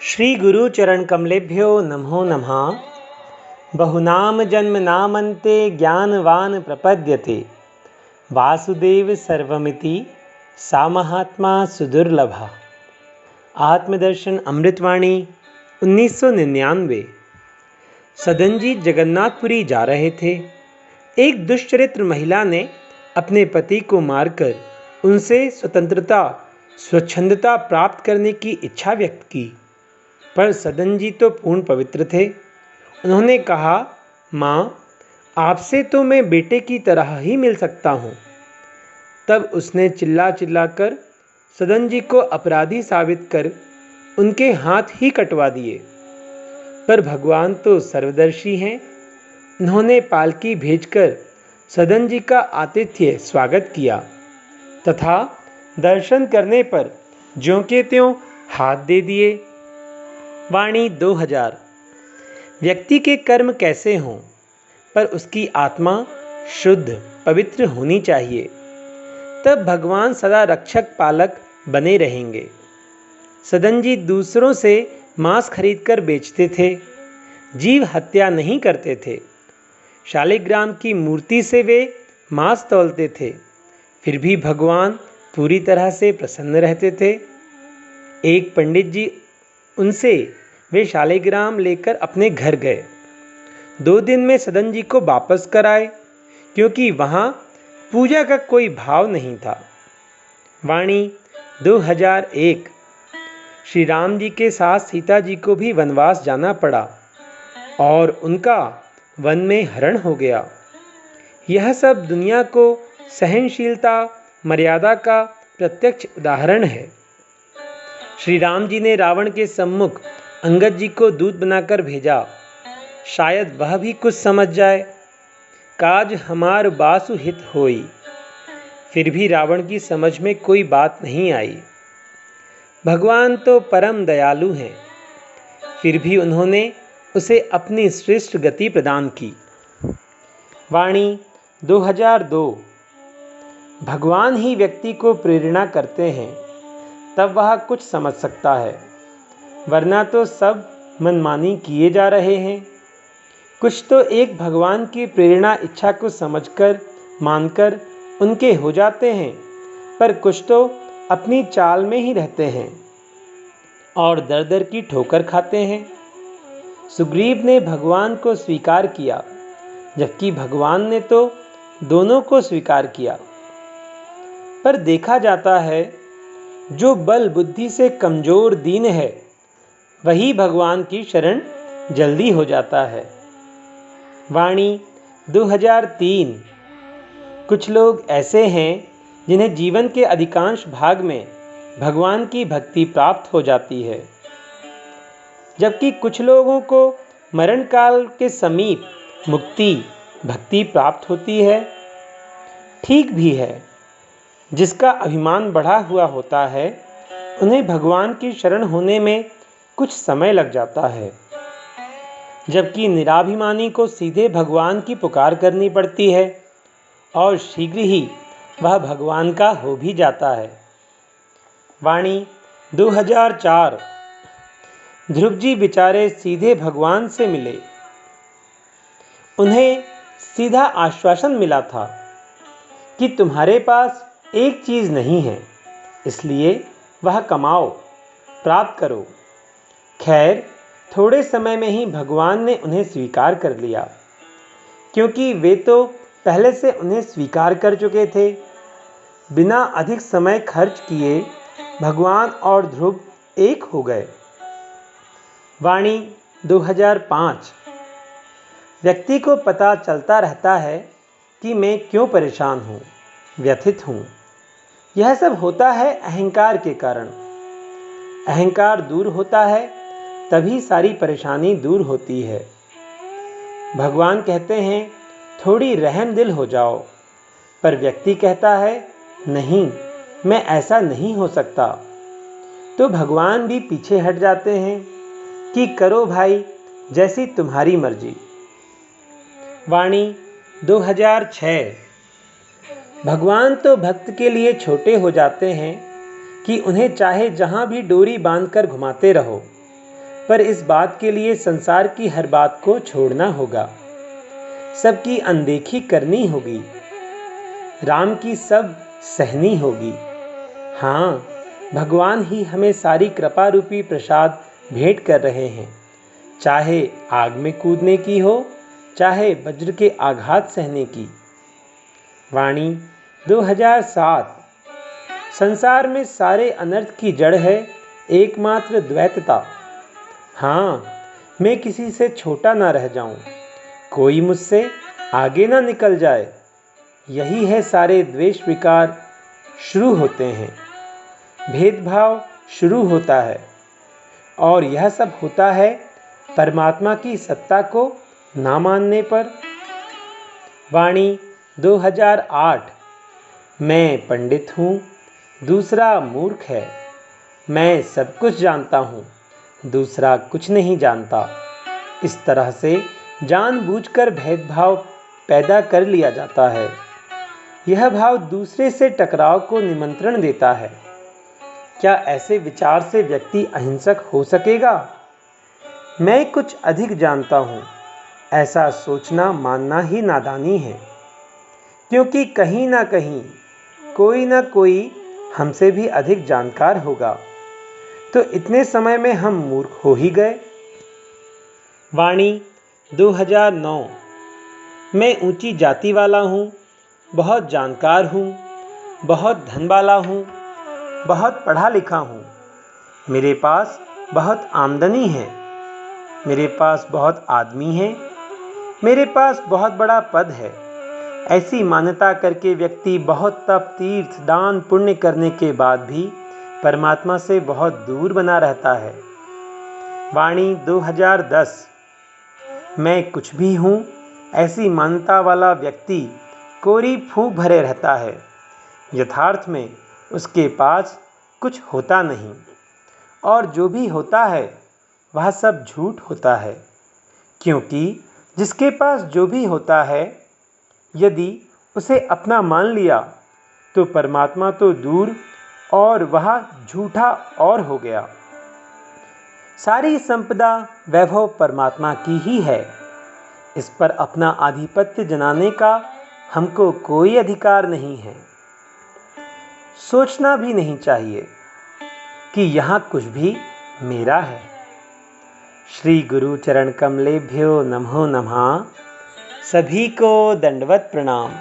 श्री गुरु चरण कमलेभ्यो नमो नमः। बहुनाम जन्म नामन्ते ज्ञानवान प्रपद्यते। वासुदेव सर्वमिति सा महात्मा सुदुर्लभा। आत्मदर्शन अमृतवाणी 1999। सदन जी जगन्नाथपुरी जा रहे थे। एक दुष्चरित्र महिला ने अपने पति को मारकर उनसे स्वच्छंदता प्राप्त करने की इच्छा व्यक्त की, पर सदन जी तो पूर्ण पवित्र थे। उन्होंने कहा, माँ, आपसे तो मैं बेटे की तरह ही मिल सकता हूँ। तब उसने चिल्ला कर सदन जी को अपराधी साबित कर उनके हाथ ही कटवा दिए। पर भगवान तो सर्वदर्शी हैं। उन्होंने पालकी भेजकर सदन जी का आतिथ्य स्वागत किया तथा दर्शन करने पर ज्यों के त्यों हाथ दे दिए। वाणी 2000। व्यक्ति के कर्म कैसे हों, पर उसकी आत्मा शुद्ध पवित्र होनी चाहिए, तब भगवान सदा रक्षक पालक बने रहेंगे। सदन जी दूसरों से मांस खरीदकर बेचते थे, जीव हत्या नहीं करते थे। शालिग्राम की मूर्ति से वे मांस तौलते थे, फिर भी भगवान पूरी तरह से प्रसन्न रहते थे। एक पंडित जी उनसे वे शालिग्राम लेकर अपने घर गए। 2 दिन में सदन जी को वापस कर आए, क्योंकि वहाँ पूजा का कोई भाव नहीं था। वाणी 2001। श्री राम जी के साथ सीता जी को भी वनवास जाना पड़ा और उनका वन में हरण हो गया। यह सब दुनिया को सहनशीलता मर्यादा का प्रत्यक्ष उदाहरण है। श्री राम जी ने रावण के सम्मुख अंगद जी को दूत बनाकर भेजा, शायद वह भी कुछ समझ जाए। काज हमार बासु हित होई। फिर भी रावण की समझ में कोई बात नहीं आई। भगवान तो परम दयालु हैं, फिर भी उन्होंने उसे अपनी श्रेष्ठ गति प्रदान की। वाणी 2002। भगवान ही व्यक्ति को प्रेरणा करते हैं, तब वह कुछ समझ सकता है, वरना तो सब मनमानी किए जा रहे हैं। कुछ तो एक भगवान की प्रेरणा इच्छा को समझकर मानकर उनके हो जाते हैं, पर कुछ तो अपनी चाल में ही रहते हैं और दर दर की ठोकर खाते हैं। सुग्रीव ने भगवान को स्वीकार किया, जबकि भगवान ने तो दोनों को स्वीकार किया। पर देखा जाता है, जो बल बुद्धि से कमजोर दीन है, वही भगवान की शरण जल्दी हो जाता है। वाणी 2003। कुछ लोग ऐसे हैं जिन्हें जीवन के अधिकांश भाग में भगवान की भक्ति प्राप्त हो जाती है, जबकि कुछ लोगों को मरण काल के समीप मुक्ति भक्ति प्राप्त होती है। ठीक भी है, जिसका अभिमान बढ़ा हुआ होता है, उन्हें भगवान की शरण होने में कुछ समय लग जाता है, जबकि निराभिमानी को सीधे भगवान की पुकार करनी पड़ती है और शीघ्र ही वह भगवान का हो भी जाता है। वाणी 2004। ध्रुव जी बेचारे सीधे भगवान से मिले। उन्हें सीधा आश्वासन मिला था कि तुम्हारे पास एक चीज़ नहीं है, इसलिए वह कमाओ, प्राप्त करो। खैर, थोड़े समय में ही भगवान ने उन्हें स्वीकार कर लिया, क्योंकि वे तो पहले से उन्हें स्वीकार कर चुके थे। बिना अधिक समय खर्च किए भगवान और ध्रुव एक हो गए। वाणी 2005। व्यक्ति को पता चलता रहता है कि मैं क्यों परेशान हूँ, व्यथित हूँ। यह सब होता है अहंकार के कारण। अहंकार दूर होता है, तभी सारी परेशानी दूर होती है। भगवान कहते हैं, थोड़ी रहम दिल हो जाओ, पर व्यक्ति कहता है, नहीं, मैं ऐसा नहीं हो सकता। तो भगवान भी पीछे हट जाते हैं कि करो भाई, जैसी तुम्हारी मर्जी। वाणी 2006। भगवान तो भक्त के लिए छोटे हो जाते हैं कि उन्हें चाहे जहाँ भी डोरी बांधकर घुमाते रहो, पर इस बात के लिए संसार की हर बात को छोड़ना होगा, सबकी अनदेखी करनी होगी, राम की सब सहनी होगी। हाँ, भगवान ही हमें सारी कृपा रूपी प्रसाद भेंट कर रहे हैं, चाहे आग में कूदने की हो, चाहे वज्र के आघात सहने की। वाणी 2007। संसार में सारे अनर्थ की जड़ है एकमात्र द्वैतता। हाँ, मैं किसी से छोटा ना रह जाऊं, कोई मुझसे आगे ना निकल जाए, यही है सारे द्वेष विकार शुरू होते हैं, भेदभाव शुरू होता है, और यह सब होता है परमात्मा की सत्ता को ना मानने पर। वाणी 2008। मैं पंडित हूँ, दूसरा मूर्ख है, मैं सब कुछ जानता हूँ, दूसरा कुछ नहीं जानता। इस तरह से जानबूझकर भेदभाव पैदा कर लिया जाता है। यह भाव दूसरे से टकराव को निमंत्रण देता है। क्या ऐसे विचार से व्यक्ति अहिंसक हो सकेगा? मैं कुछ अधिक जानता हूँ, ऐसा सोचना मानना ही नादानी है, क्योंकि कहीं ना कहीं कोई ना कोई हमसे भी अधिक जानकार होगा, तो इतने समय में हम मूर्ख हो ही गए। वाणी 2009। मैं ऊंची जाति वाला हूँ, बहुत जानकार हूँ, बहुत धन वाला हूँ, बहुत पढ़ा लिखा हूँ, मेरे पास बहुत आमदनी है, मेरे पास बहुत आदमी हैं, मेरे पास बहुत बड़ा पद है। ऐसी मान्यता करके व्यक्ति बहुत तप तीर्थ दान पुण्य करने के बाद भी परमात्मा से बहुत दूर बना रहता है। वाणी 2010। मैं कुछ भी हूँ, ऐसी मान्यता वाला व्यक्ति कोरी फूंक भरे रहता है। यथार्थ में उसके पास कुछ होता नहीं, और जो भी होता है वह सब झूठ होता है, क्योंकि जिसके पास जो भी होता है यदि उसे अपना मान लिया तो परमात्मा तो दूर और वह झूठा और हो गया। सारी संपदा वैभव परमात्मा की ही है, इस पर अपना आधिपत्य जनाने का हमको कोई अधिकार नहीं है। सोचना भी नहीं चाहिए कि यहाँ कुछ भी मेरा है। श्री गुरु चरण कमलेभ्यो नमो नमः। सभी को दंडवत प्रणाम।